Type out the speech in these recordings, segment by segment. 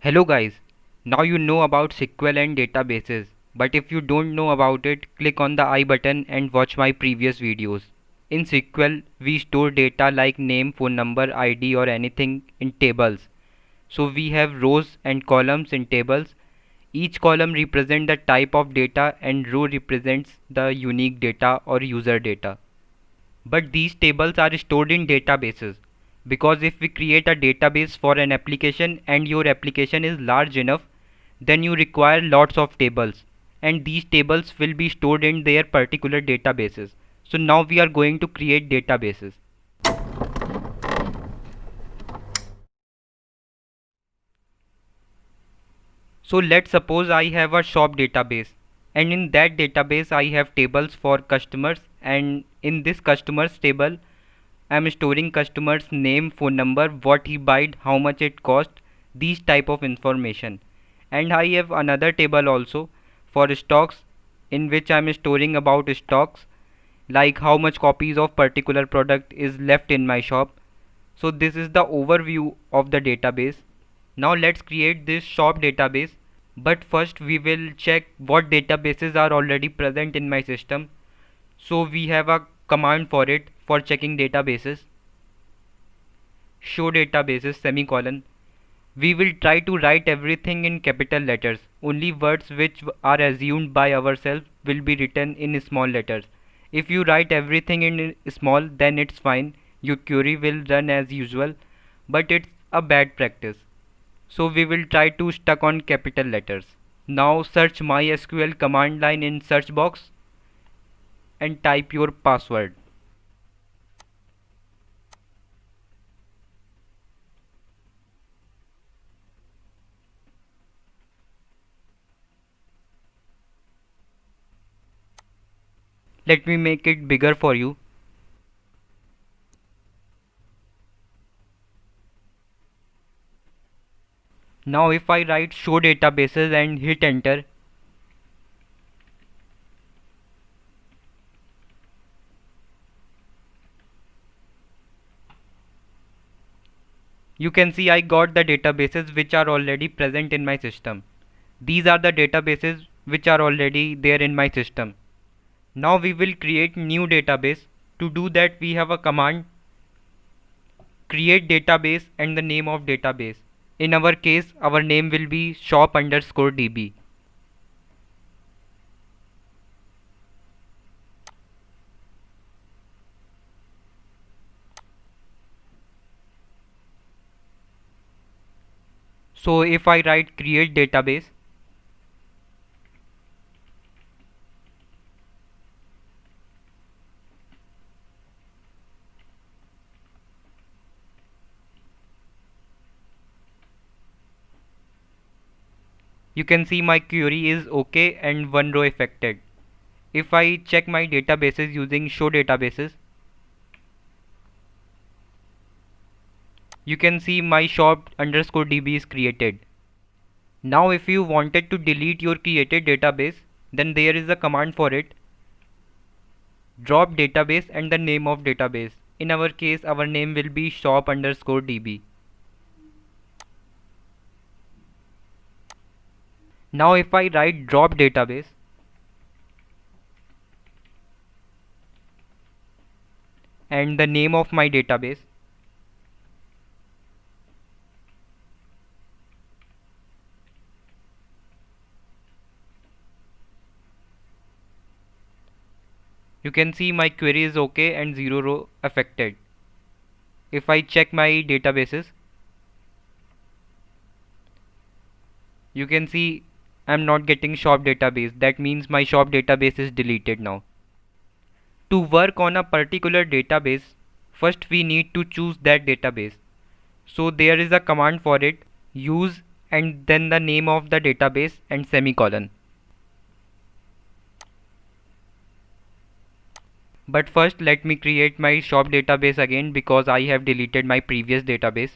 Hello guys, now you know about SQL and databases, but if you don't know about it, click on the I button and watch my previous videos. In SQL, we store data like name, phone number, ID or anything in tables. So we have rows and columns in tables. Each column represents the type of data and row represents the unique data or user data. But these tables are stored in databases because if we create a database for an application and your application is large enough, then you require lots of tables and these tables will be stored in their particular databases. So now we are going to create databases. So let's suppose I have a shop database and in that database I have tables for customers, and in this customers table I am storing customers name, phone number, what he bought, how much it cost, these type of information. And I have another table also for stocks in which I am storing about stocks like how much copies of particular product is left in my shop. So this is the overview of the database. Now let's create this shop database, but first we will check what databases are already present in my system. So we have a command for it for checking databases. Show databases semicolon. We will try to write everything in capital letters. Only words which are assumed by ourselves will be written in small letters. If you write everything in small, then it's fine. Your query will run as usual, but it's a bad practice. So we will try to stuck on capital letters. Now search MySQL command line in search box and type your password. Let me make it bigger for you. Now if I write show databases and hit enter, you can see I got the databases which are already present in my system. These are the databases which are already there in my system. Now we will create new database. To do that we have a command create database and the name of database. In our case our name will be shop underscore db. So if I write create database, you can see my query is OK and one row affected. If I check my databases using show databases, you can see my shop underscore db is created. Now if you wanted to delete your created database, then there is a command for it. Drop database and the name of database. In our case our name will be shop underscore db. Now if I write drop database and the name of my database, you can see my query is OK and 0 row affected. If I check my databases, you can see I'm not getting shop database. That means my shop database is deleted now. To work on a particular database, first we need to choose that database. So there is a command for it, use and then the name of the database and semicolon. But first let me create my shop database again because I have deleted my previous database.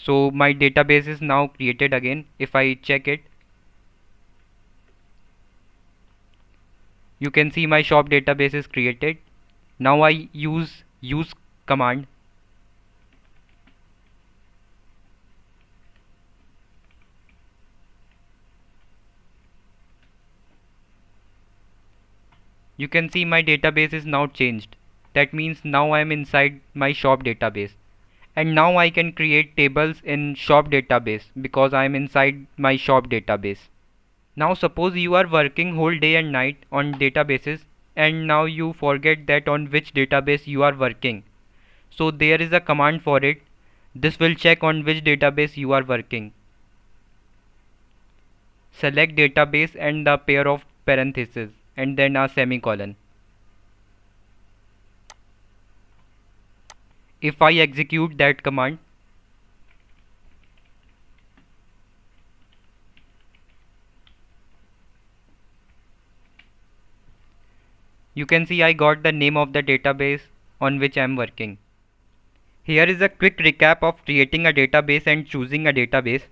So my database is now created again. If I check it, you can see my shop database is created. Now I use command. You can see my database is now changed. That means now I am inside my shop database. And now I can create tables in shop database because I am inside my shop database. Now suppose you are working whole day and night on databases and now you forget that on which database you are working. So there is a command for it. This will check on which database you are working. Select database and the pair of parentheses and then a semicolon. If I execute that command, you can see I got the name of the database on which I am working. Here is a quick recap of creating a database and choosing a database.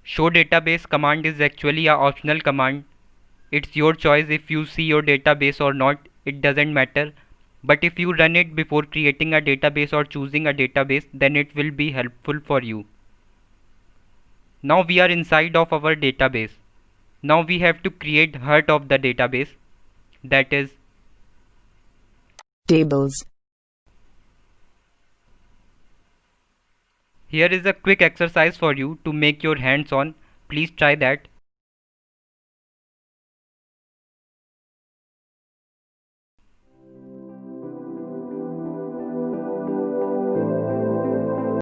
Show database command is actually a optional command. It's your choice if you see your database or not, it doesn't matter. But if you run it before creating a database or choosing a database, then it will be helpful for you. Now we are inside of our database. Now we have to create heart of the database, that is tables. Here is a quick exercise for you to make your hands on. Please try that.